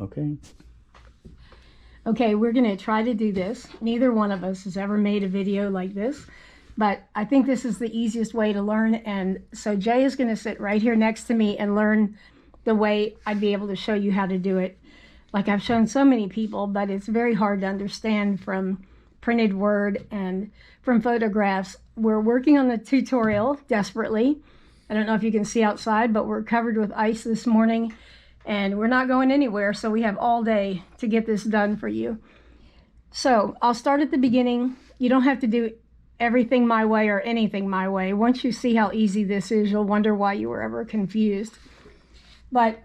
Okay. Okay, we're going to try to do this. Neither one of us has ever made a video like this, but I think this is the easiest way to learn. And so Jay is going to sit right here next to me and learn the way I'd be able to show you how to do it. Like I've shown so many people, but it's very hard to understand from printed word and from photographs. We're working on the tutorial desperately. I don't know if you can see outside, but we're covered with ice this morning. And we're not going anywhere, so we have all day to get this done for you. So I'll start at the beginning. You don't have to do everything my way or anything my way. Once you see how easy this is, you'll wonder why you were ever confused. But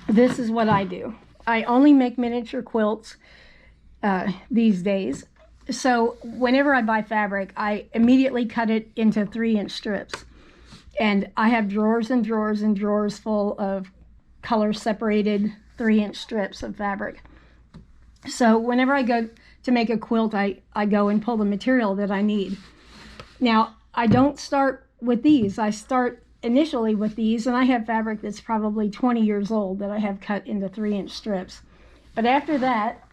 this is what I do. I only make miniature quilts these days. So whenever I buy fabric, I immediately cut it into 3-inch strips. And I have drawers and drawers and drawers full of color separated 3-inch strips of fabric. So whenever I go to make a quilt, I go and pull the material that I need. Now, I don't start with these. I start initially with these, and I have fabric that's probably 20 years old that I have cut into 3-inch strips. But after that,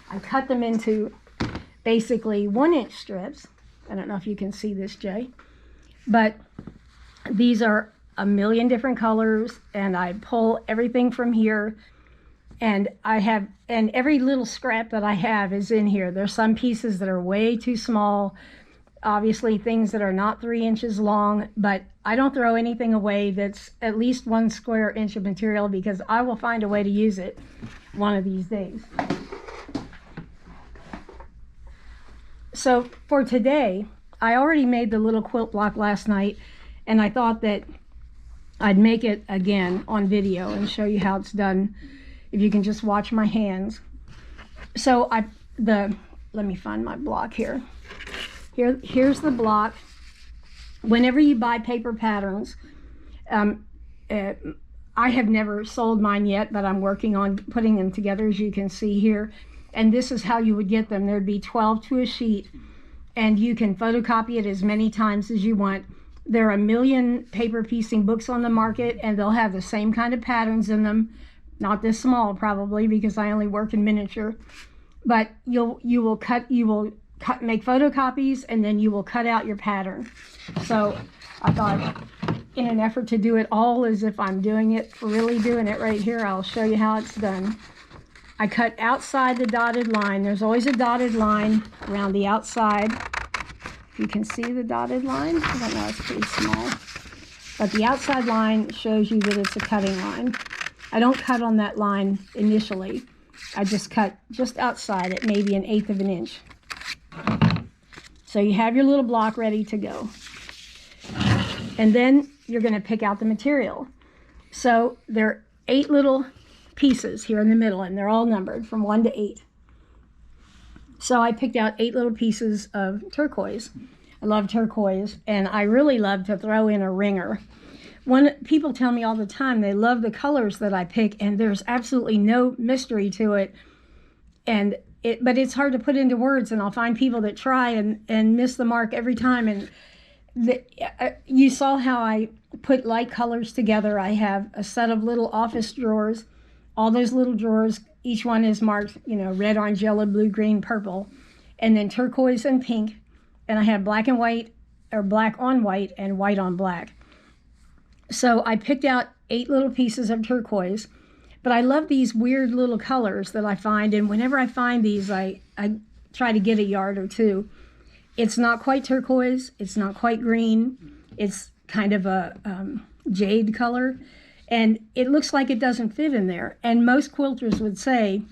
I cut them into basically 1-inch strips. I don't know if you can see this, Jay, but these are a million different colors, and I pull everything from here, and every little scrap that I have is in here. There's some pieces that are way too small, obviously things that are not 3 inches long, but I don't throw anything away that's at least 1 square inch of material, because I will find a way to use it one of these days. So for today, I already made the little quilt block last night, and I thought that I'd make it again on video and show you how it's done, if you can just watch my hands. So let me find my block here. Here's the block. Whenever you buy paper patterns, I have never sold mine yet, but I'm working on putting them together, as you can see here. And this is how you would get them. There'd be 12 to a sheet, and you can photocopy it as many times as you want. There are a million paper piecing books on the market, and they'll have the same kind of patterns in them. Not this small, probably, because I only work in miniature. But you will make photocopies, and then you will cut out your pattern. So I thought, in an effort to do it all as if I'm doing it, really doing it right here, I'll show you how it's done. I cut outside the dotted line. There's always a dotted line around the outside. You can see the dotted line. I don't know, it's pretty small. But the outside line shows you that it's a cutting line. I don't cut on that line initially. I just cut just outside it, maybe 1/8 of an inch. So you have your little block ready to go. And then you're going to pick out the material. So there are 8 little pieces here in the middle, and they're all numbered from 1 to 8. So I picked out 8 little pieces of turquoise. I love turquoise, and I really love to throw in a ringer. People tell me all the time they love the colors that I pick, and there's absolutely no mystery to it. But it's hard to put into words, and I'll find people that try and miss the mark every time. And you saw how I put light colors together. I have a set of little office drawers. All those little drawers, each one is marked, red, orange, yellow, blue, green, purple, and then turquoise and pink. And I have black and white, or black on white and white on black. So I picked out 8 little pieces of turquoise, but I love these weird little colors that I find. And whenever I find these, I try to get a yard or two. It's not quite turquoise. It's not quite green. It's kind of a jade color. And it looks like it doesn't fit in there. And most quilters would say,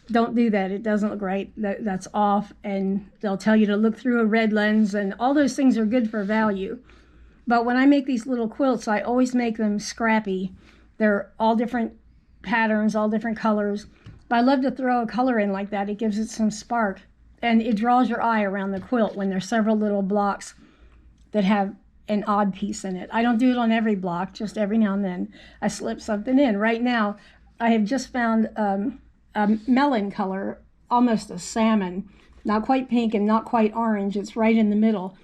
don't do that. It doesn't look right. That's off. And they'll tell you to look through a red lens. And all those things are good for value. But when I make these little quilts, I always make them scrappy. They're all different patterns, all different colors. But I love to throw a color in like that. It gives it some spark. And it draws your eye around the quilt when there's several little blocks that have an odd piece in it. I don't do it on every block, just every now and then I slip something in. Right now, I have just found a melon color, almost a salmon, not quite pink and not quite orange. It's right in the middle.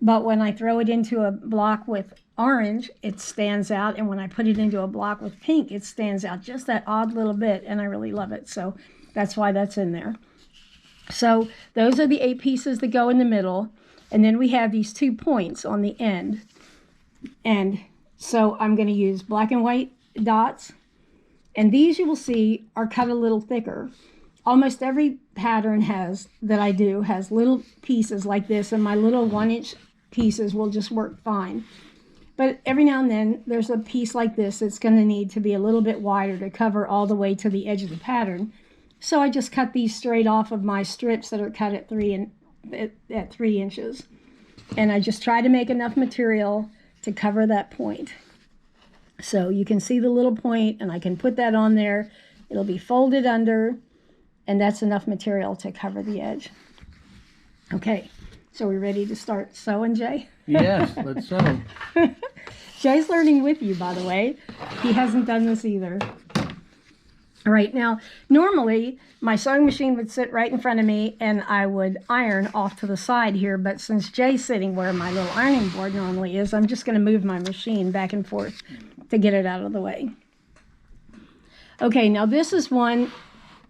But when I throw it into a block with orange, it stands out, and when I put it into a block with pink, it stands out just that odd little bit, and I really love it. So that's why that's in there. So those are the 8 pieces that go in the middle, and then we have these 2 points on the end. And so I'm going to use black and white dots, and these you will see are cut a little thicker. Almost every pattern that I do has little pieces like this, and my little 1-inch pieces will just work fine. But every now and then there's a piece like this that's going to need to be a little bit wider to cover all the way to the edge of the pattern. So I just cut these straight off of my strips that are cut at 3 inches. And I just try to make enough material to cover that point. So you can see the little point, and I can put that on there. It'll be folded under, and that's enough material to cover the edge. Okay, so we're ready to start sewing, Jay? Yes, let's sew. Jay's learning with you, by the way. He hasn't done this either. All right, now, normally my sewing machine would sit right in front of me and I would iron off to the side here, but since Jay's sitting where my little ironing board normally is, I'm just going to move my machine back and forth to get it out of the way. Okay, now this is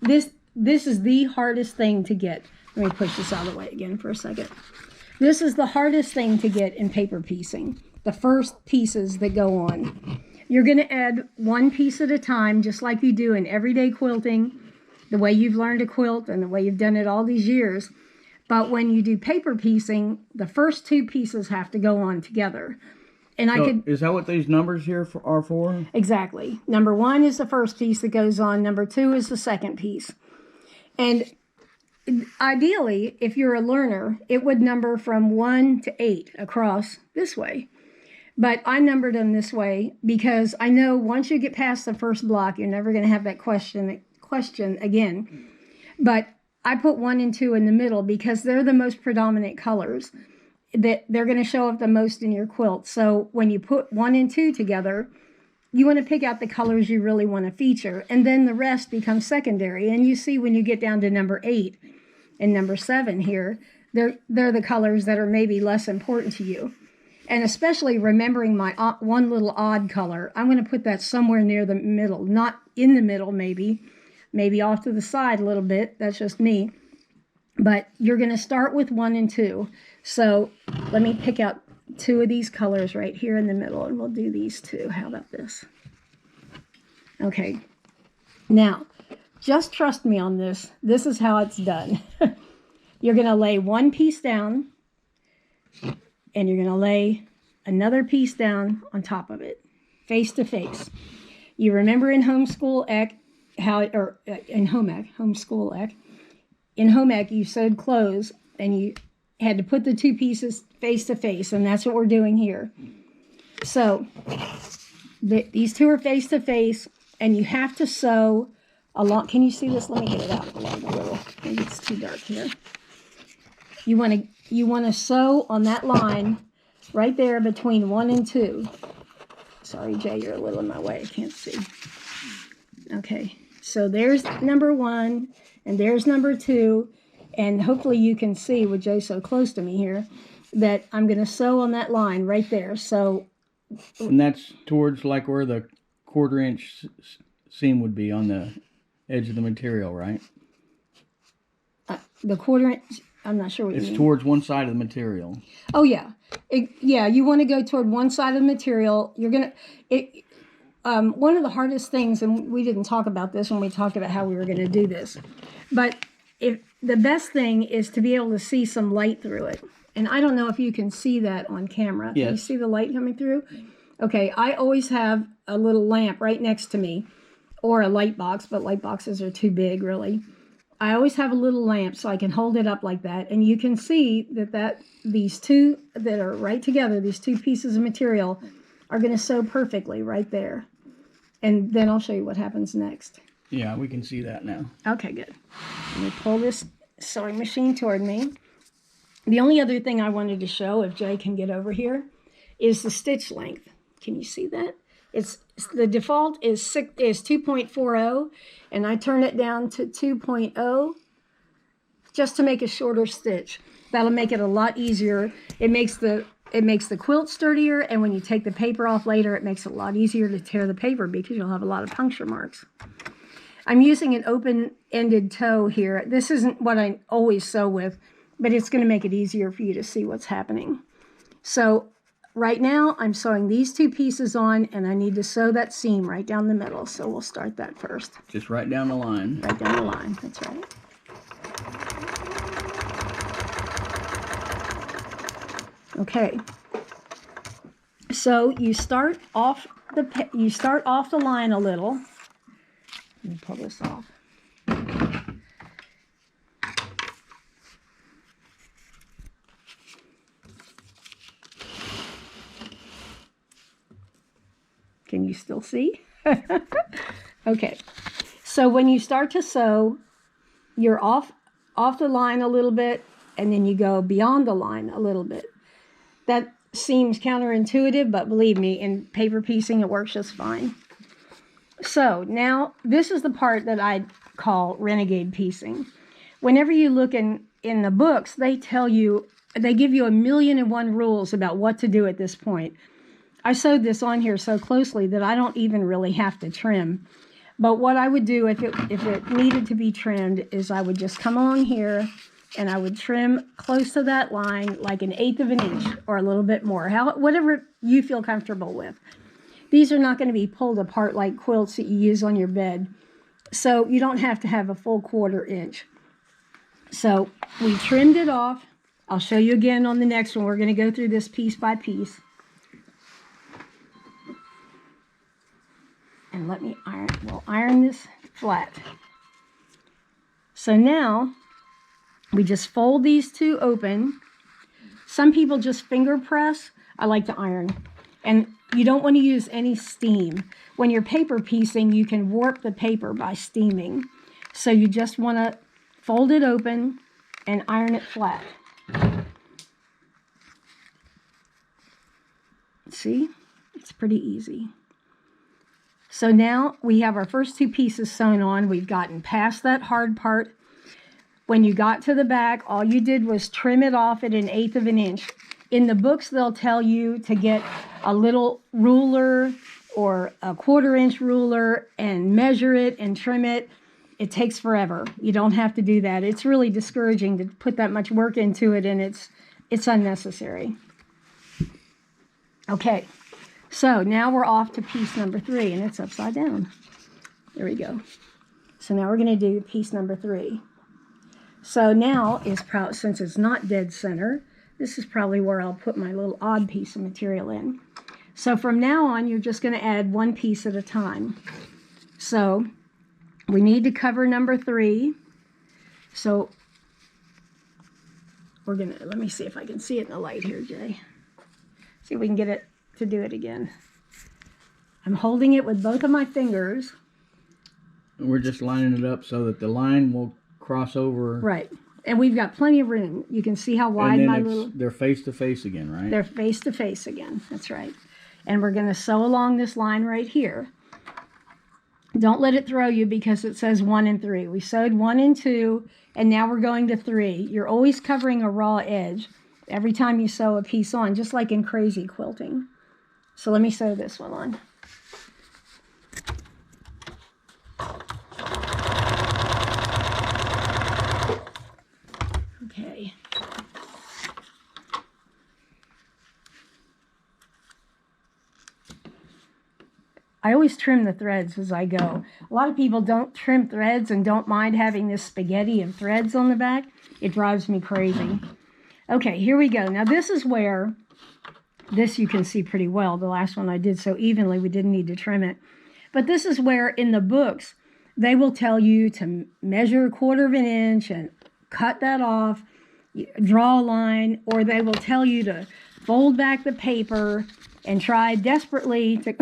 this is the hardest thing to get. Let me push this out of the way again for a second. This is the hardest thing to get in paper piecing, the first pieces that go on. You're going to add 1 piece at a time, just like you do in everyday quilting, the way you've learned to quilt and the way you've done it all these years. But when you do paper piecing, the first 2 pieces have to go on together. And so is that what these numbers here are for? Exactly. Number 1 is the first piece that goes on. Number 2 is the second piece. And ideally, if you're a learner, it would number from 1 to 8 across this way. But I numbered them this way because I know once you get past the first block, you're never going to have that question again. But I put 1 and 2 in the middle because they're the most predominant colors that they're going to show up the most in your quilt. So when you put 1 and 2 together, you want to pick out the colors you really want to feature, and then the rest becomes secondary. And you see when you get down to number 8 and number 7 here, they're the colors that are maybe less important to you. And especially remembering my one little odd color, I'm going to put that somewhere near the middle, not in the middle maybe off to the side a little bit. That's just me. But you're going to start with 1 and 2. So let me pick out 2 of these colors right here in the middle, and we'll do these 2. How about this? Okay. Now, just trust me on this. This is how it's done. You're going to lay 1 piece down, and you're going to lay another piece down on top of it, face to face. You remember in homeschool ec, in home ec, you sewed clothes, and you had to put the 2 pieces face to face, and that's what we're doing here. So these 2 are face to face, and you have to sew along. Can you see this? Let me get it out along a little. Maybe it's too dark here. You want to sew on that line right there between 1 and 2. Sorry, Jay, you're a little in my way. I can't see. Okay, so there's number 1, and there's number 2, and hopefully you can see with Jay so close to me here that I'm going to sew on that line right there. So, and that's towards like where the 1/4 inch seam would be on the edge of the material, right? The 1/4 inch. I'm not sure what you mean. It's towards one side of the material. Oh, yeah. You want to go toward one side of the material. You're going to... one of the hardest things, and we didn't talk about this when we talked about how we were going to do this, but the best thing is to be able to see some light through it. And I don't know if you can see that on camera. Yes. Can you see the light coming through? Okay, I always have a little lamp right next to me, or a light box, but light boxes are too big, really. I always have a little lamp so I can hold it up like that, and you can see that these 2 that are right together, these 2 pieces of material, are going to sew perfectly right there. And then I'll show you what happens next. Yeah, we can see that now. Okay, good. Let me pull this sewing machine toward me. The only other thing I wanted to show, if Jay can get over here, is the stitch length. Can you see that? The default is 2.40, and I turn it down to 2.0 just to make a shorter stitch. That'll make it a lot easier. It makes the it makes the quilt sturdier, and when you take the paper off later, it makes it a lot easier to tear the paper because you'll have a lot of puncture marks. I'm using an open-ended toe here. This isn't what I always sew with, but it's going to make it easier for you to see what's happening. So right now, I'm sewing these two pieces on, and I need to sew that seam right down the middle. So we'll start that first. Just right down the line. Right down the line, that's right. Okay. So you start off the line a little. Let me pull this off. Can you still see? Okay. So when you start to sew, you're off the line a little bit, and then you go beyond the line a little bit. That seems counterintuitive, but believe me, in paper piecing, it works just fine. So now this is the part that I call renegade piecing. Whenever you look in the books, they give you 1,000,001 rules about what to do at this point. I sewed this on here so closely that I don't even really have to trim. But what I would do if it needed to be trimmed is I would just come along here and I would trim close to that line, like 1/8 of an inch or a little bit more, whatever you feel comfortable with. These are not going to be pulled apart like quilts that you use on your bed. So you don't have to have a full 1/4 inch. So we trimmed it off. I'll show you again on the next one. We're going to go through this piece by piece. And we'll iron this flat. So now we just fold these two open. Some people just finger press. I like to iron. And you don't want to use any steam. When you're paper piecing, you can warp the paper by steaming. So you just want to fold it open and iron it flat. See? It's pretty easy. So now we have our first two pieces sewn on. We've gotten past that hard part. When you got to the back, all you did was trim it off at 1/8 of an inch. In the books, they'll tell you to get a little ruler or a 1/4 inch ruler and measure it and trim it. It takes forever. You don't have to do that. It's really discouraging to put that much work into it, and it's unnecessary. Okay. So now we're off to piece number 3, and it's upside down. There we go. So now we're going to do piece number 3. So now since it's not dead center, this is probably where I'll put my little odd piece of material in. So from now on, you're just going to add one piece at a time. So we need to cover number 3. So we're going to, let me see if I can see it in the light here, Jay. See if we can get it to do it again. I'm holding it with both of my fingers. We're just lining it up so that the line will cross over. Right. And we've got plenty of room. You can see how wide they're face to face again, right? They're face to face again. That's right. And we're going to sew along this line right here. Don't let it throw you because it says 1 and 3. We sewed 1 and 2, and now we're going to 3. You're always covering a raw edge every time you sew a piece on, just like in crazy quilting. So let me sew this one on. Okay. I always trim the threads as I go. A lot of people don't trim threads and don't mind having this spaghetti of threads on the back. It drives me crazy. Okay, here we go. Now this is where, this you can see pretty well. The last one I did so evenly, we didn't need to trim it. But this is where in the books, they will tell you to measure 1/4 of an inch and cut that off, draw a line, or they will tell you to fold back the paper and try desperately to,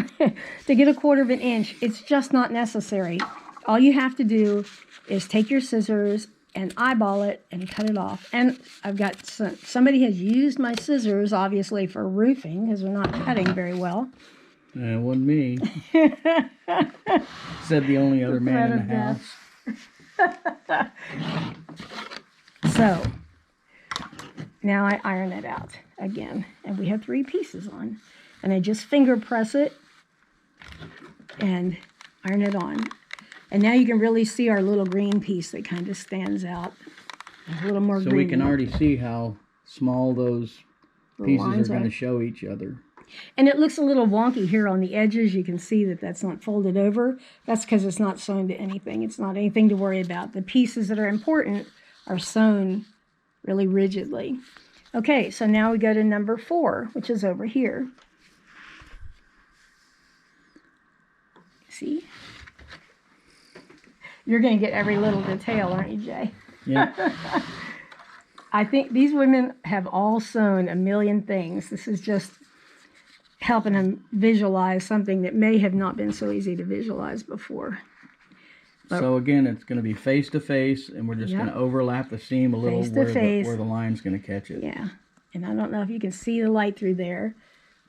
to get 1/4 of an inch. It's just not necessary. All you have to do is take your scissors and eyeball it and cut it off. And I've got somebody has used my scissors, obviously, for roofing because they're not cutting very well. It wasn't me. Said the only other man in the house. So now I iron it out. again. And we have 3 pieces on. And I just finger press it and iron it on. And now you can really see our little green piece that kind of stands out. A little more green. So we can already see how small those pieces are going to show each other. And it looks a little wonky here on the edges. You can see that that's not folded over. That's because it's not sewn to anything. It's not anything to worry about. The pieces that are important are sewn really rigidly. Okay, so now we go to number 4, which is over here. See? You're going to get every little detail, aren't you, Jay? Yeah. I think these women have all sewn a million things. This is just helping them visualize something that may have not been so easy to visualize before. But so again, it's going to be face to face, and we're just going to overlap the seam a little where the line's going to catch it. Yeah, and I don't know if you can see the light through there.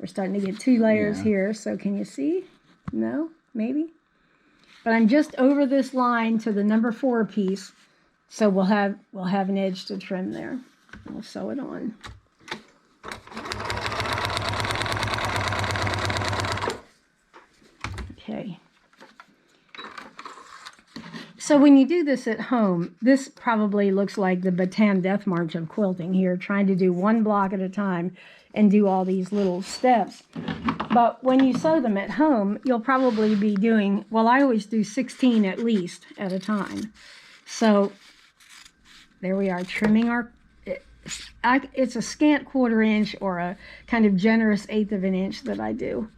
We're starting to get 2 layers here, so can you see? No? Maybe? But I'm just over this line to the number 4 piece, so we'll have an edge to trim there. We'll sew it on. Okay. So when you do this at home, this probably looks like the Bataan Death March of quilting here, trying to do 1 block at a time and do all these little steps. But when you sew them at home, you'll probably be doing, well, I always do 16 at least at a time. So there we are, trimming our, it's a scant 1/4 inch or a kind of generous 1/8 of an inch that I do.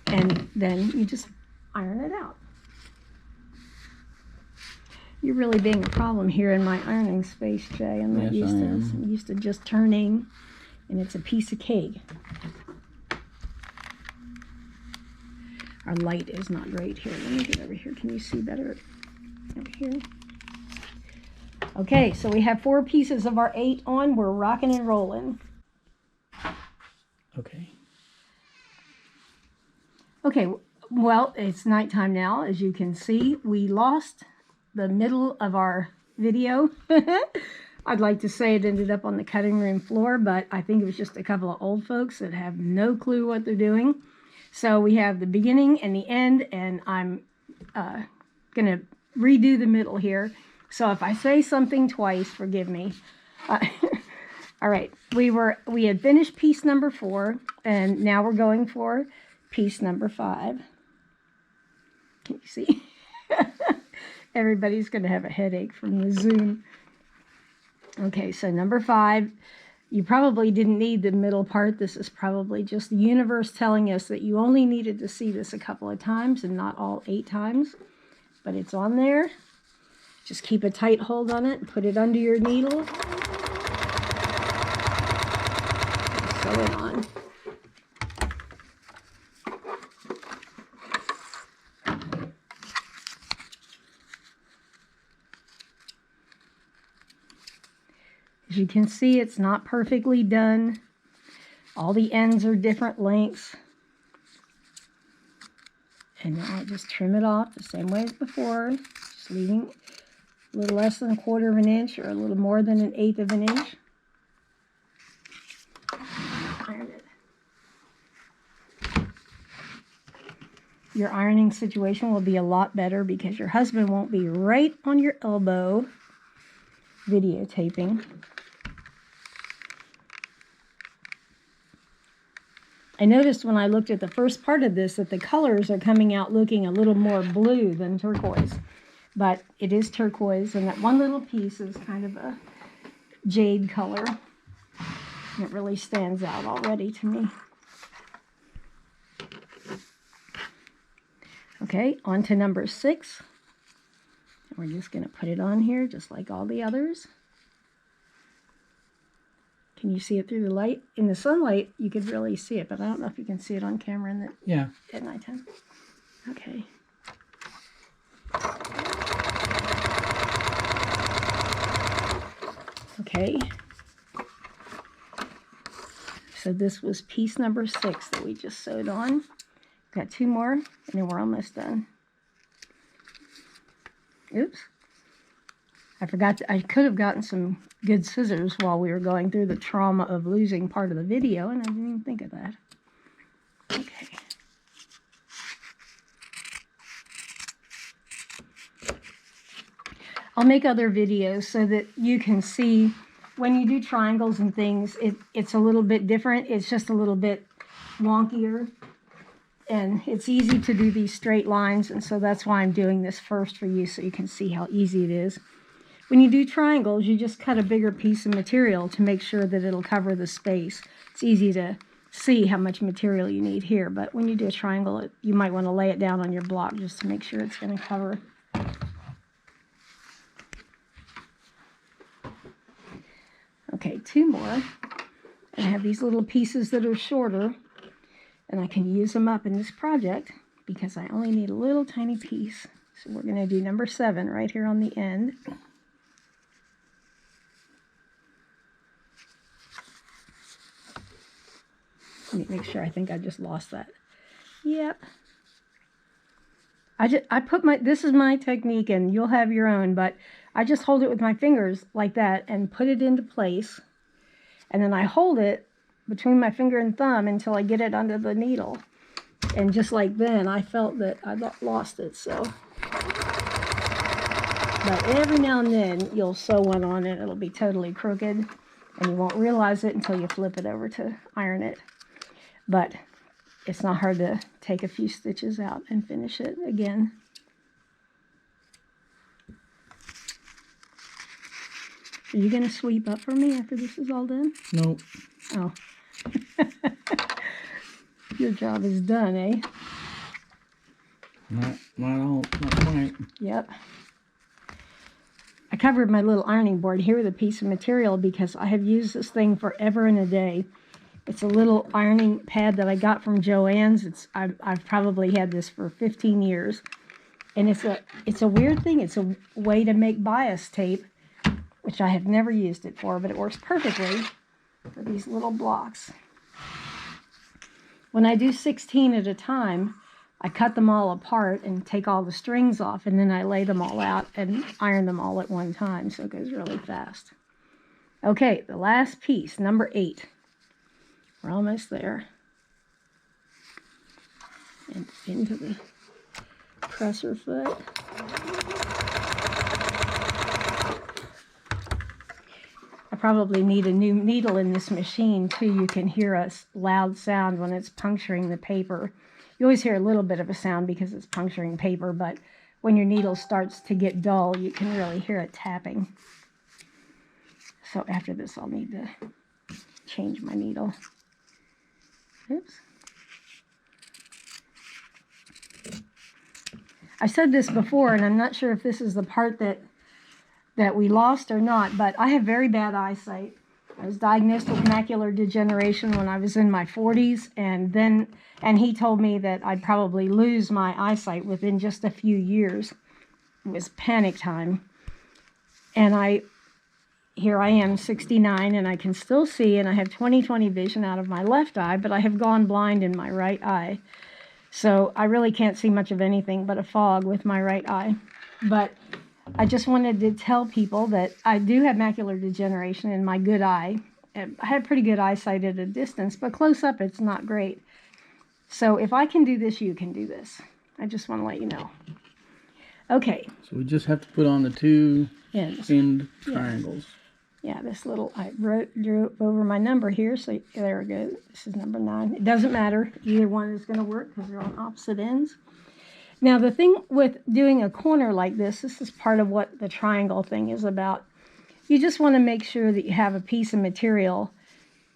And then you just iron it out. You're really being a problem here in my ironing space, Jay. I'm not used to this. I'm used to just turning, and it's a piece of cake. Our light is not great here. Let me get over here. Can you see better over here? Okay, so we have 4 pieces of our 8 on. We're rocking and rolling. Okay. Okay, well, it's nighttime now. As you can see, we lost the middle of our video. I'd like to say it ended up on the cutting room floor, but I think it was just a couple of old folks that have no clue what they're doing. So we have the beginning and the end, and I'm going to redo the middle here. So if I say something twice, forgive me. All right, we had finished piece number 4, and now we're going for piece number 5. Can you see? Everybody's going to have a headache from the Zoom. Okay, so number 5, you probably didn't need the middle part. This is probably just the universe telling us that you only needed to see this a couple of times and not all 8 times. But it's on there. Just keep a tight hold on it and put it under your needle. Sew it on. As you can see, it's not perfectly done. All the ends are different lengths. And now I just trim it off the same way as before, just leaving a little less than 1/4 of an inch or a little more than an 1/8 of an inch. Iron it. Your ironing situation will be a lot better because your husband won't be right on your elbow videotaping. I noticed when I looked at the first part of this that the colors are coming out looking a little more blue than turquoise. But it is turquoise, and that one little piece is kind of a jade color. It really stands out already to me. Okay, on to number 6. And we're just going to put it on here just like all the others. Can you see it through the light? In the sunlight, you could really see it, but I don't know if you can see it on camera at nighttime. Okay. Okay. So this was piece number 6 that we just sewed on. Got 2 more, and then we're almost done. Oops. I could have gotten some good scissors while we were going through the trauma of losing part of the video, and I didn't even think of that. Okay. I'll make other videos so that you can see when you do triangles and things, it's a little bit different. It's just a little bit wonkier. And it's easy to do these straight lines, and so that's why I'm doing this first for you so you can see how easy it is. When you do triangles, you just cut a bigger piece of material to make sure that it'll cover the space. It's easy to see how much material you need here, but when you do a triangle, you might want to lay it down on your block just to make sure it's going to cover. Okay, 2 more. I have these little pieces that are shorter, and I can use them up in this project because I only need a little tiny piece. So we're going to do number 7 right here on the end. Let me make sure. I think I just lost that. Yep. I put this is my technique, and you'll have your own, but I just hold it with my fingers like that and put it into place. And then I hold it between my finger and thumb until I get it under the needle. And just like then, I felt that I lost it, so. But every now and then, you'll sew one on it. It'll be totally crooked, and you won't realize it until you flip it over to iron it. But it's not hard to take a few stitches out and finish it again. Are you going to sweep up for me after this is all done? Nope. Oh. Your job is done, eh? Not all, not quite. Yep. I covered my little ironing board here with a piece of material because I have used this thing forever and a day. It's a little ironing pad that I got from Joann's. I've probably had this for 15 years. And it's a weird thing. It's a way to make bias tape, which I have never used it for, but it works perfectly for these little blocks. When I do 16 at a time, I cut them all apart and take all the strings off, and then I lay them all out and iron them all at one time, so it goes really fast. Okay, the last piece, number 8. We're almost there. And into the presser foot. I probably need a new needle in this machine too. You can hear a loud sound when it's puncturing the paper. You always hear a little bit of a sound because it's puncturing paper, but when your needle starts to get dull, you can really hear it tapping. So after this, I'll need to change my needle. Oops. I said this before, and I'm not sure if this is the part that we lost or not, but I have very bad eyesight. I was diagnosed with macular degeneration when I was in my 40s, and he told me that I'd probably lose my eyesight within just a few years. It was panic time. And here I am, 69, and I can still see, and I have 20/20 vision out of my left eye, but I have gone blind in my right eye. So I really can't see much of anything but a fog with my right eye. But I just wanted to tell people that I do have macular degeneration in my good eye. I have pretty good eyesight at a distance, but close up it's not great. So if I can do this, you can do this. I just want to let you know. Okay. So we just have to put on the 2 Ends. end triangles. Yeah, this little, I drew over my number here, so there we go. This is number 9. It doesn't matter. Either one is going to work because they're on opposite ends. Now, the thing with doing a corner like this is part of what the triangle thing is about. You just want to make sure that you have a piece of material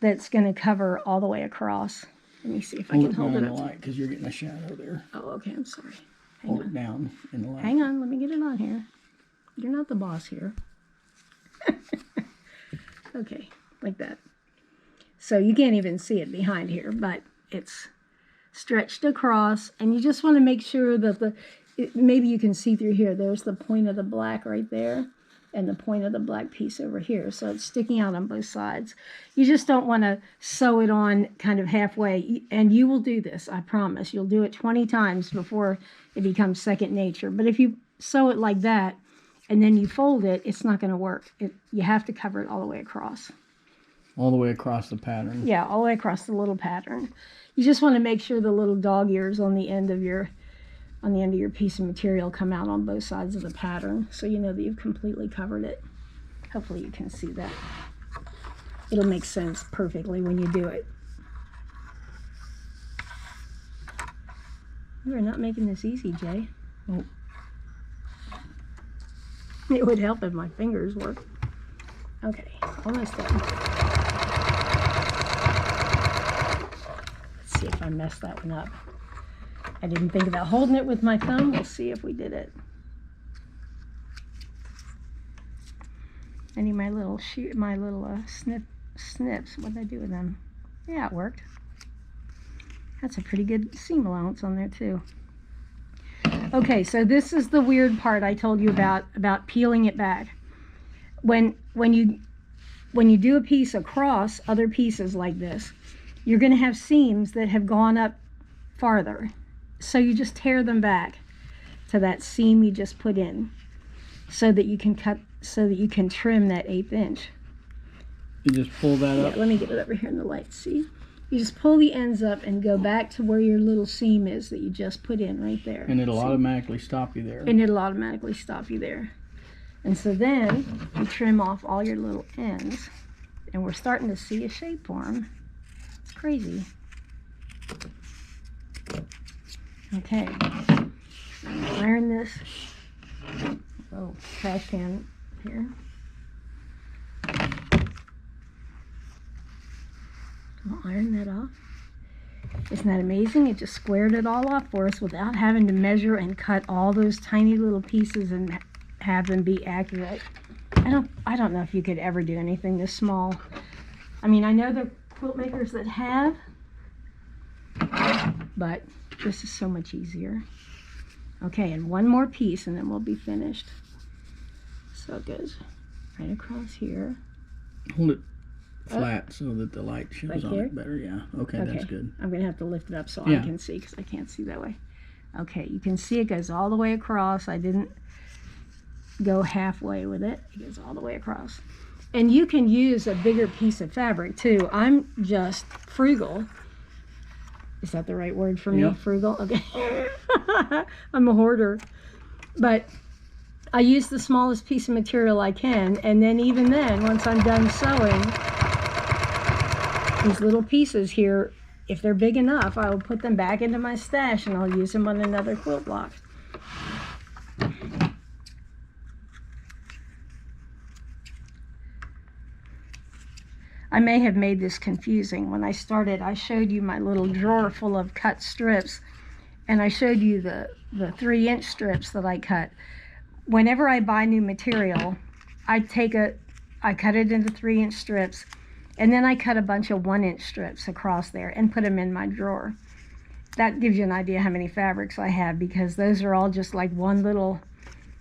that's going to cover all the way across. Let me see if I can hold it in the up. light because you're getting a shadow there. Oh, okay, I'm sorry. Hold it down in the light. Hang on, let me get it on here. You're not the boss here. Okay, like that. So you can't even see it behind here, but it's stretched across, and you just want to make sure that maybe you can see through here. There's the point of the black right there, and the point of the black piece over here. So it's sticking out on both sides. You just don't want to sew it on kind of halfway, and you will do this, I promise. You'll do it 20 times before it becomes second nature. But if you sew it like that, and then you fold it, it's not going to work. You have to cover it all the way across. All the way across the pattern. Yeah, all the way across the little pattern. You just want to make sure the little dog ears on the end of your piece of material come out on both sides of the pattern, so you know that you've completely covered it. Hopefully you can see that. It'll make sense perfectly when you do it. You're not making this easy, Jay. Oh. It would help if my fingers worked. Okay, almost done. Let's see if I messed that one up. I didn't think about holding it with my thumb. We'll see if we did it. I need my little snips. What did I do with them? Yeah, it worked. That's a pretty good seam allowance on there too. Okay, so this is the weird part I told you about peeling it back. When you do a piece across other pieces like this, you're going to have seams that have gone up farther. So you just tear them back to that seam you just put in, so that you can trim that 1/8 inch. You just pull that up. Yeah, let me get it over here in the light. See? You just pull the ends up and go back to where your little seam is that you just put in right there. And it'll automatically stop you there. And it'll automatically stop you there. And so then you trim off all your little ends, and we're starting to see a shape form. It's crazy. Okay. Iron this. Oh, trash can here. I'll iron that off. Isn't that amazing? It just squared it all off for us without having to measure and cut all those tiny little pieces and have them be accurate. I don't know if you could ever do anything this small. I mean, I know there are quilt makers that have, but this is so much easier. Okay, and one more piece and then we'll be finished. So it goes right across here. Hold it flat so that the light shows Right on here? it better. Yeah. Okay, that's good. I'm going to have to lift it up so Yeah. I can see, because I can't see that way. Okay, you can see it goes all the way across. I didn't go halfway with it. It goes all the way across. And you can use a bigger piece of fabric too. I'm just frugal. Is that the right word for me? Yep. Frugal? Okay. I'm a hoarder. But I use the smallest piece of material I can, and then even then, once I'm done sewing, these little pieces here, if they're big enough, I will put them back into my stash and I'll use them on another quilt block. I may have made this confusing. When I started, I showed you my little drawer full of cut strips, and I showed you the 3-inch strips that I cut. Whenever I buy new material, I cut it into 3-inch strips, and then I cut a bunch of 1-inch strips across there and put them in my drawer. That gives you an idea how many fabrics I have, because those are all just like one little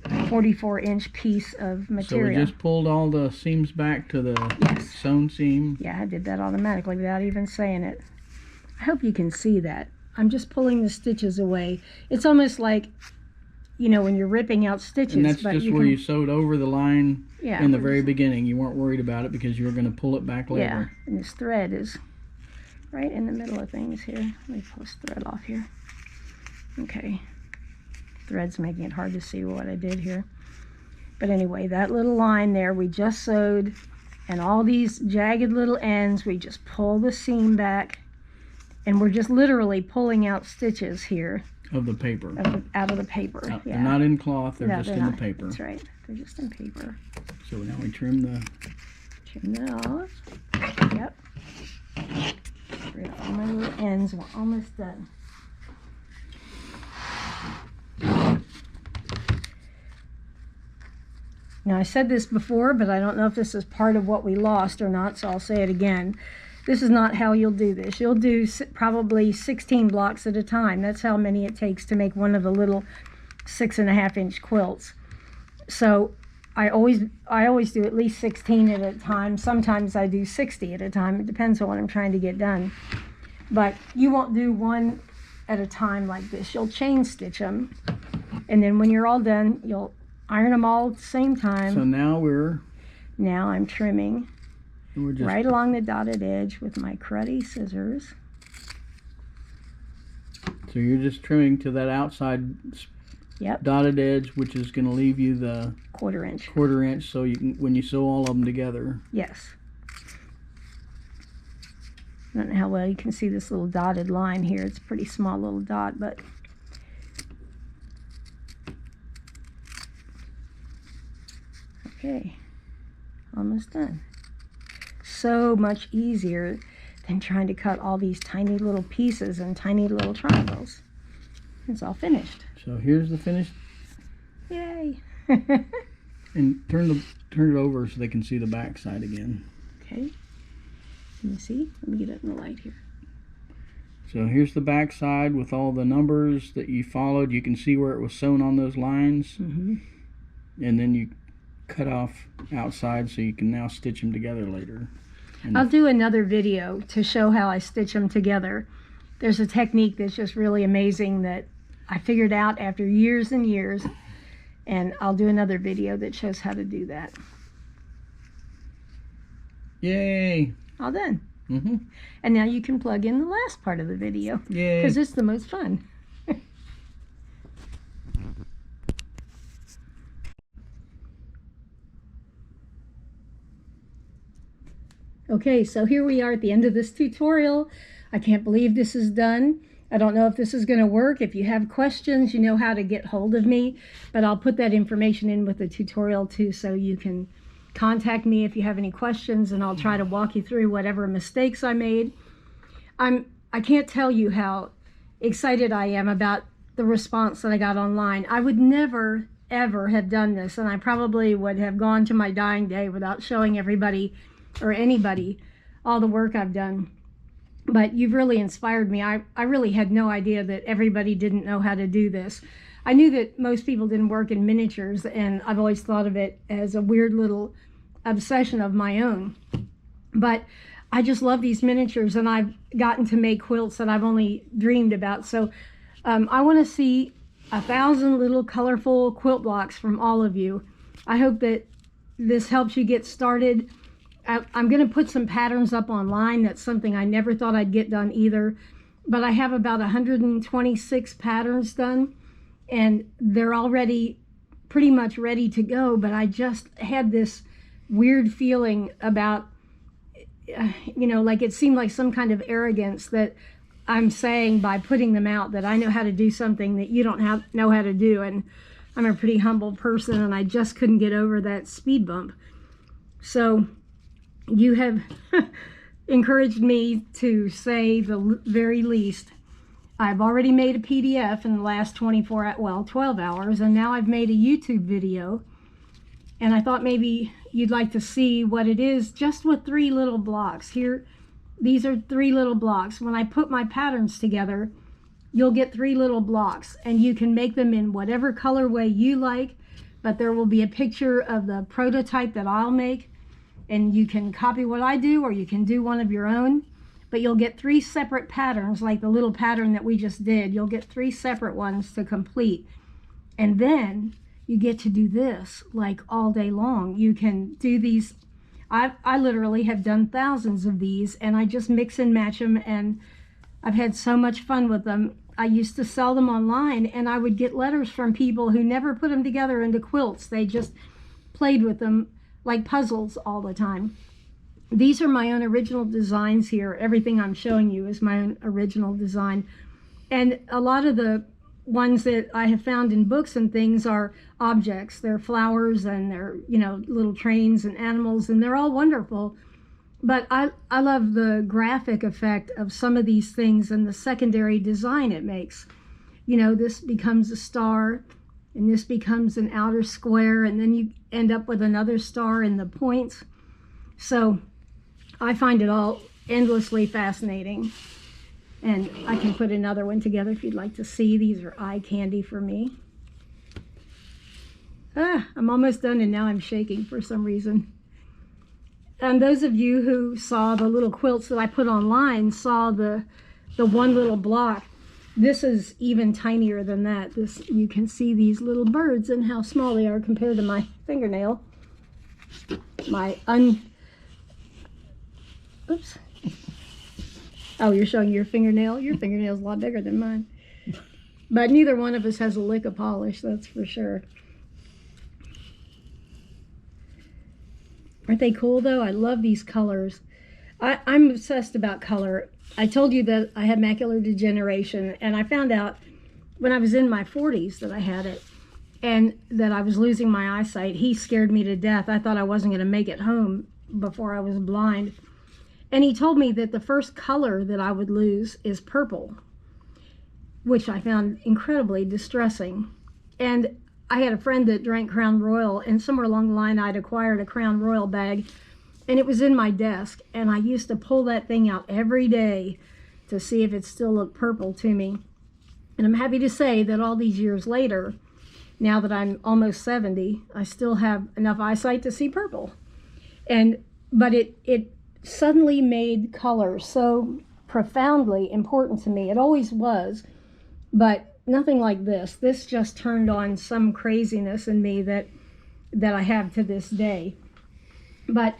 44-inch piece of material. So we just pulled all the seams back to the sewn seam. Yeah, I did that automatically without even saying it. I hope you can see that. I'm just pulling the stitches away. It's almost like, you know, when you're ripping out stitches. And that's just where you sewed over the line in the very just beginning. You weren't worried about it because you were going to pull it back later. Yeah, and this thread is right in the middle of things here. Let me pull this thread off here. Okay. Thread's making it hard to see what I did here. But anyway, that little line there we just sewed, and all these jagged little ends, we just pull the seam back, and we're just literally pulling out stitches here. Of the paper. Out of the paper, yeah. They're not in cloth, they're just in not. the paper. That's right, they're just in paper. So now we trim that off. Yep. Get all my little ends, we're almost done. Now, I said this before, but I don't know if this is part of what we lost or not, so I'll say it again. This is not how you'll do this. You'll do probably 16 blocks at a time. That's how many it takes to make one of the little 6.5-inch quilts. So I always do at least 16 at a time. Sometimes I do 60 at a time. It depends on what I'm trying to get done. But you won't do one at a time like this. You'll chain stitch them, and then when you're all done, you'll iron them all at the same So time. now I'm trimming we're just right along the dotted edge with my cruddy scissors. So you're just trimming to that outside Yep. dotted edge, which is going to leave you the 1/4 inch. 1/4 inch, so you can, when you sew all of them together. Yes. I don't know how well you can see this little dotted line here. It's a pretty small little dot, but okay, almost done. So much easier than trying to cut all these tiny little pieces and tiny little triangles. It's all finished. So here's the finished. Yay! And turn it over so they can see the back side again. Okay. Let me see. Let me get it in the light here. So here's the back side with all the numbers that you followed. You can see where it was sewn on those lines. Mm-hmm. And then you cut off outside so you can now stitch them together later. And I'll do another video to show how I stitch them together. There's a technique that's just really amazing that I figured out after years and years, and I'll do another video that shows how to do that. Yay! All done. Mm-hmm. And now you can plug in the last part of the video, Yay! because it's the most fun. Okay, so here we are at the end of this tutorial. I can't believe this is done. I don't know if this is going to work. If you have questions, you know how to get hold of me, but I'll put that information in with the tutorial too, so you can contact me if you have any questions, and I'll try to walk you through whatever mistakes I made. I can't tell you how excited I am about the response that I got online. I would never, ever have done this, and I probably would have gone to my dying day without showing everybody or anybody all the work I've done. But you've really inspired me. I really had no idea that everybody didn't know how to do this. I knew that most people didn't work in miniatures, and I've always thought of it as a weird little obsession of my own. But I just love these miniatures, and I've gotten to make quilts that I've only dreamed about. So I want to see 1,000 little colorful quilt blocks from all of you. I hope that this helps you get started. I'm going to put some patterns up online. That's something I never thought I'd get done either. But I have about 126 patterns done, and they're already pretty much ready to go. But I just had this weird feeling about, like it seemed like some kind of arrogance that I'm saying by putting them out that I know how to do something that you don't know how to do. And I'm a pretty humble person, and I just couldn't get over that speed bump. So you have encouraged me to say the very least. I've already made a PDF in the last 12 hours, and now I've made a YouTube video. And I thought maybe you'd like to see what it is just with 3 little blocks. Here, these are 3 little blocks. When I put my patterns together, you'll get 3 little blocks, and you can make them in whatever colorway you like, but there will be a picture of the prototype that I'll make. And you can copy what I do, or you can do one of your own, but you'll get 3 separate patterns, like the little pattern that we just did. You'll get 3 separate ones to complete. And then you get to do this like all day long. You can do these. I literally have done thousands of these, and I just mix and match them, and I've had so much fun with them. I used to sell them online, and I would get letters from people who never put them together into quilts. They just played with them like puzzles all the time. These are my own original designs here. Everything I'm showing you is my own original design. And a lot of the ones that I have found in books and things are objects. They're flowers, and they're, little trains and animals, and they're all wonderful. But I love the graphic effect of some of these things and the secondary design it makes. This becomes a star, and this becomes an outer square, and then you end up with another star in the points. So I find it all endlessly fascinating. And I can put another one together if you'd like to see. These are eye candy for me. I'm almost done, and now I'm shaking for some reason. And those of you who saw the little quilts that I put online saw the one little block. This is even tinier than that. This, you can see these little birds and how small they are compared to my fingernail. Oops. Oh, you're showing your fingernail? Your fingernail's a lot bigger than mine. But neither one of us has a lick of polish, that's for sure. Aren't they cool though? I love these colors. I'm obsessed about color. I told you that I had macular degeneration, and I found out when I was in my 40s that I had it and that I was losing my eyesight. He scared me to death. I thought I wasn't going to make it home before I was blind. And he told me that the first color that I would lose is purple, which I found incredibly distressing. And I had a friend that drank Crown Royal, and somewhere along the line I'd acquired a Crown Royal bag, and it was in my desk, and I used to pull that thing out every day to see if it still looked purple to me. And I'm happy to say that all these years later, now that I'm almost 70, I still have enough eyesight to see purple. But it suddenly made color so profoundly important to me. It always was, but nothing like this. This just turned on some craziness in me that I have to this day. But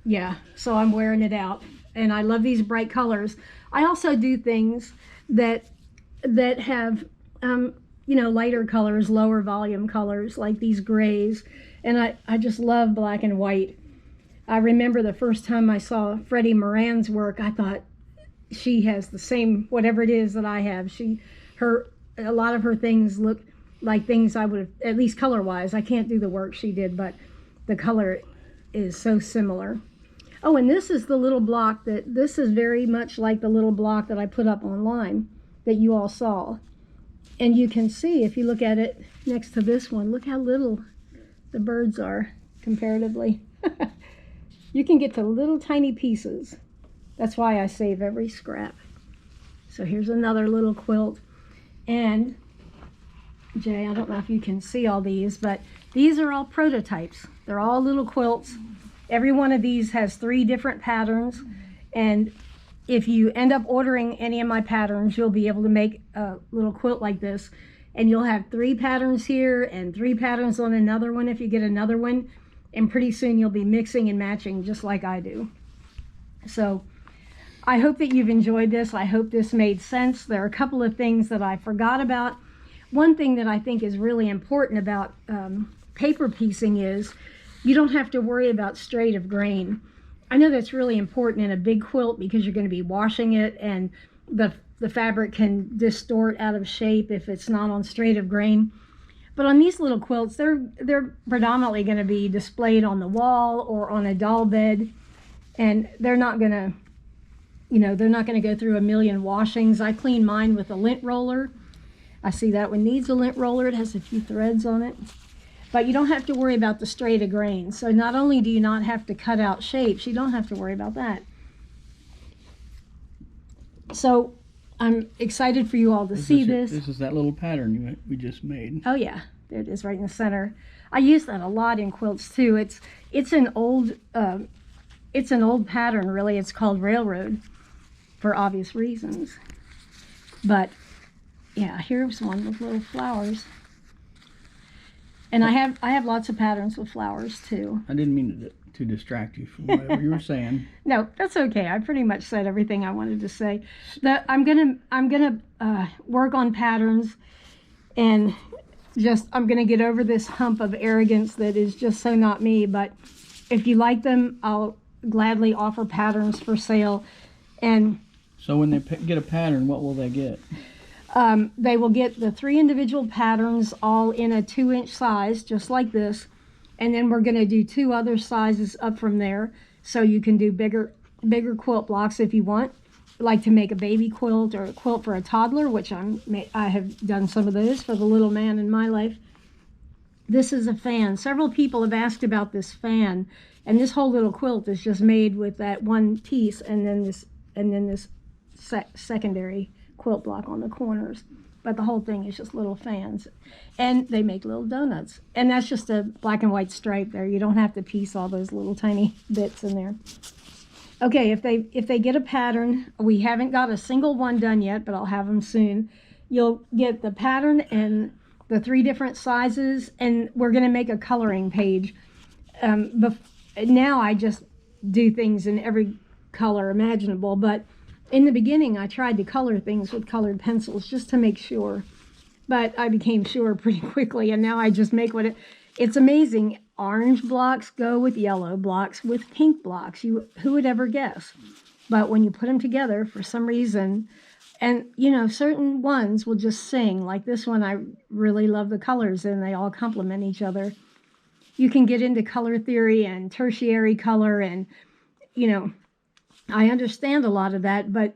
yeah, so I'm wearing it out, and I love these bright colors. I also do things that have lighter colors, lower volume colors, like these grays, and I just love black and white. I remember the first time I saw Freddie Moran's work, I thought, she has the same, whatever it is that I have. A lot of her things look like things I would have, at least color-wise. I can't do the work she did, but the color is so similar. Oh, and this is the little block this is very much like the little block that I put up online that you all saw. And you can see, if you look at it next to this one, look how little the birds are comparatively. You can get to little tiny pieces. That's why I save every scrap. So here's another little quilt. And Jay, I don't know if you can see all these, but these are all prototypes. They're all little quilts. Every one of these has 3 different patterns. And if you end up ordering any of my patterns, you'll be able to make a little quilt like this. And you'll have 3 patterns here and 3 patterns on another one if you get another one. And pretty soon you'll be mixing and matching just like I do. So I hope that you've enjoyed this. I hope this made sense. There are a couple of things that I forgot about. One thing that I think is really important about paper piecing is you don't have to worry about straight of grain. I know that's really important in a big quilt because you're going to be washing it, and the fabric can distort out of shape if it's not on straight of grain. But on these little quilts, they're predominantly going to be displayed on the wall or on a doll bed, and they're not going to go through a million washings. I clean mine with a lint roller. I see that one needs a lint roller. It has a few threads on it. But you don't have to worry about the straight of grain. So not only do you not have to cut out shapes, you don't have to worry about that. So I'm excited for you all to see this. This is that little pattern we just made. Oh yeah, there it is right in the center. I use that a lot in quilts too. It's an old pattern really. It's called Railroad for obvious reasons. But yeah, here's one with little flowers. And I have lots of patterns with flowers too. I didn't mean to distract you from whatever you were saying. No, that's okay. I pretty much said everything I wanted to say. I'm gonna work on patterns, and I'm gonna get over this hump of arrogance that is just so not me. But if you like them, I'll gladly offer patterns for sale. And so when they get a pattern, what will they get? They will get the 3 individual patterns all in a 2-inch size, just like this. And then we're going to do 2 other sizes up from there. So you can do bigger quilt blocks if you want, like to make a baby quilt or a quilt for a toddler, which I have done some of those for the little man in my life. This is a fan. Several people have asked about this fan, and this whole little quilt is just made with that one piece and then this secondary quilt block on the corners. But the whole thing is just little fans, and they make little donuts, and that's just a black and white stripe there. You don't have to piece all those little tiny bits in there. Okay, if they get a pattern, we haven't got a single one done yet, but I'll have them soon. You'll get the pattern and the 3 different sizes, and we're going to make a coloring page. Now I just do things in every color imaginable, but in the beginning I tried to color things with colored pencils just to make sure. But I became sure pretty quickly, and now I just make it's amazing. Orange blocks go with yellow blocks with pink blocks. Who would ever guess? But when you put them together, for some reason, and certain ones will just sing. Like this one, I really love the colors, and they all complement each other. You can get into color theory and tertiary color, and I understand a lot of that, but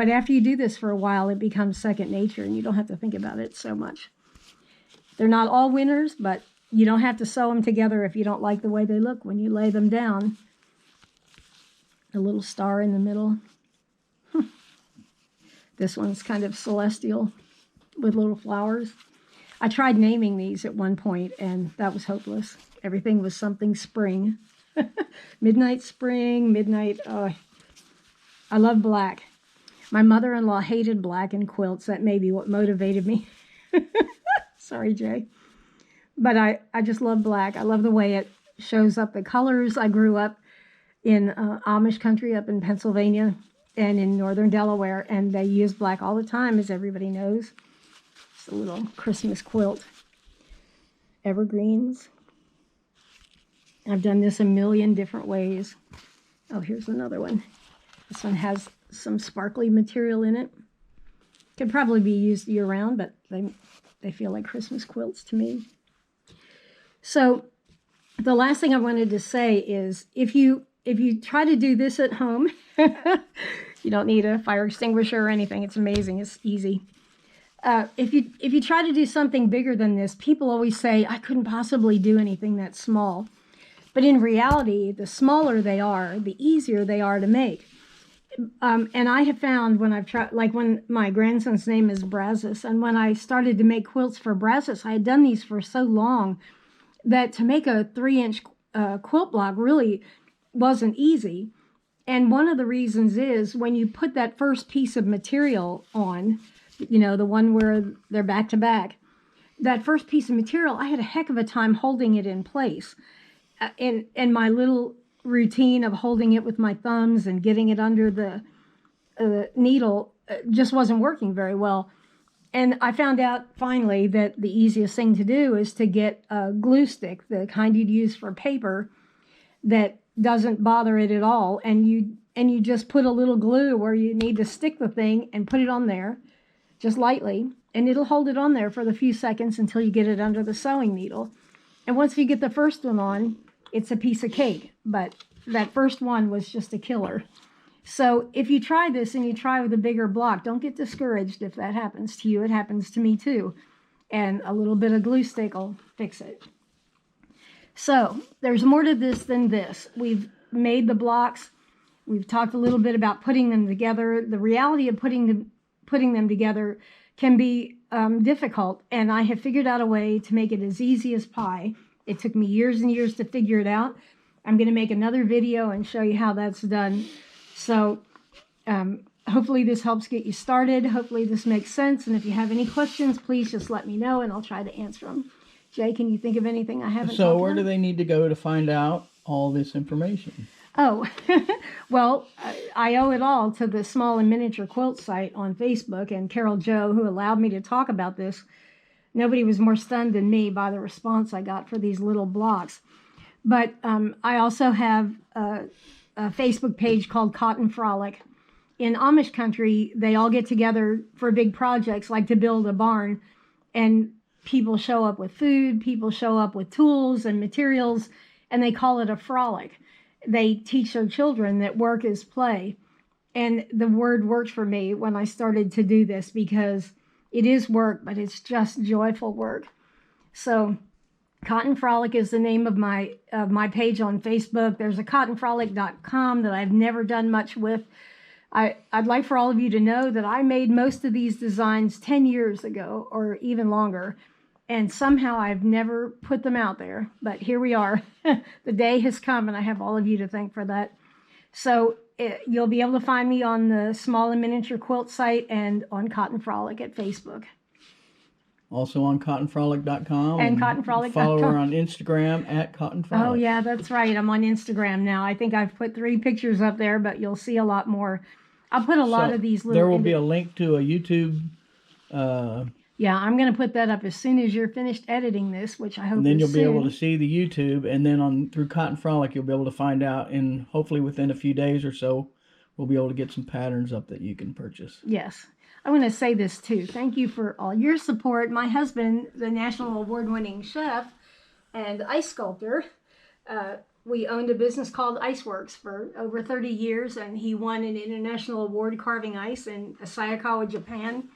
after you do this for a while, it becomes second nature, and you don't have to think about it so much. They're not all winners, but you don't have to sew them together if you don't like the way they look when you lay them down. A little star in the middle. This one's kind of celestial with little flowers. I tried naming these at one point, and that was hopeless. Everything was something spring. Midnight spring, midnight. Oh, I love black. My mother-in-law hated black in quilts. That may be what motivated me. Sorry, Jay. But I just love black. I love the way it shows up the colors. I grew up in Amish country up in Pennsylvania and in northern Delaware, and they use black all the time, as everybody knows. It's a little Christmas quilt. Evergreens. I've done this a million different ways. Oh, here's another one. This one has some sparkly material in it. Could probably be used year-round, but they feel like Christmas quilts to me. So the last thing I wanted to say is if you try to do this at home, you don't need a fire extinguisher or anything. It's amazing. It's easy. If you try to do something bigger than this, people always say, I couldn't possibly do anything that small. But in reality, the smaller they are, the easier they are to make. And I have found when I've tried, like when my grandson's name is Brazos, and when I started to make quilts for Brazos, I had done these for so long that to make a 3-inch quilt block really wasn't easy. And one of the reasons is when you put that first piece of material on, the one where they're back to back, that first piece of material, I had a heck of a time holding it in place. And my little routine of holding it with my thumbs and getting it under the needle just wasn't working very well. And I found out finally that the easiest thing to do is to get a glue stick, the kind you'd use for paper, that doesn't bother it at all. And you just put a little glue where you need to stick the thing and put it on there just lightly. And it'll hold it on there for the few seconds until you get it under the sewing needle. And once you get the first one on, it's a piece of cake. But that first one was just a killer. So if you try this and you try with a bigger block, don't get discouraged if that happens to you. It happens to me too. And a little bit of glue stick will fix it. So there's more to this than this. We've made the blocks. We've talked a little bit about putting them together. The reality of putting them together can be difficult. And I have figured out a way to make it as easy as pie. It took me years and years to figure it out. I'm going to make another video and show you how that's done. So hopefully this helps get you started. Hopefully this makes sense. And if you have any questions, please just let me know and I'll try to answer them. Jay, can you think of anything I haven't So talked where about? do they need to go to find out all this information? Oh, well, I owe it all to the Small and Miniature Quilt site on Facebook and Carol Jo, who allowed me to talk about this. Nobody was more stunned than me by the response I got for these little blocks. But I also have a Facebook page called Cotton Frolic. In Amish country, they all get together for big projects like to build a barn, and people show up with food, people show up with tools and materials, and they call it a frolic. They teach their children that work is play. And the word worked for me when I started to do this because it is work, but it's just joyful work. So Cotton Frolic is the name of my page on Facebook. There's a cottonfrolic.com that I've never done much with. I'd like for all of you to know that I made most of these designs 10 years ago or even longer, and somehow I've never put them out there. But here we are. The day has come, and I have all of you to thank for that. So you'll be able to find me on the Small and Miniature Quilt site and on Cotton Frolic at Facebook. Also on cottonfrolic.com. And cottonfrolic.com. Follow her on Instagram at cottonfrolic. Oh, yeah, that's right. I'm on Instagram now. I think I've put 3 pictures up there, but you'll see a lot more. I'll put a lot of these little... There will be a link to a YouTube... yeah, I'm going to put that up as soon as you're finished editing this, which I hope is soon. And then you'll be able to see the YouTube, and then through Cotton Frolic, you'll be able to find out, and hopefully within a few days or so, we'll be able to get some patterns up that you can purchase. Yes. I want to say this, too. Thank you for all your support. My husband, the national award-winning chef and ice sculptor, we owned a business called Iceworks for over 30 years, and he won an international award carving ice in Sayakawa, Japan.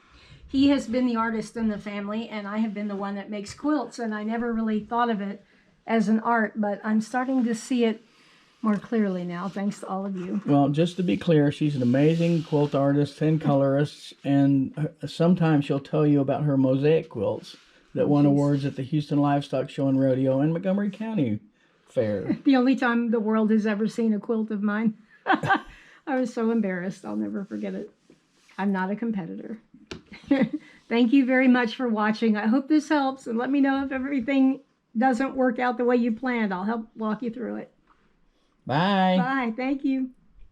He has been the artist in the family, and I have been the one that makes quilts, and I never really thought of it as an art, but I'm starting to see it more clearly now, thanks to all of you. Well, just to be clear, she's an amazing quilt artist and colorist, and sometimes she'll tell you about her mosaic quilts that won awards at the Houston Livestock Show and Rodeo and Montgomery County Fair. The only time the world has ever seen a quilt of mine. I was so embarrassed. I'll never forget it. I'm not a competitor. Thank you very much for watching. I hope this helps, and let me know if everything doesn't work out the way you planned. I'll help walk you through it. Bye. Bye. Thank you.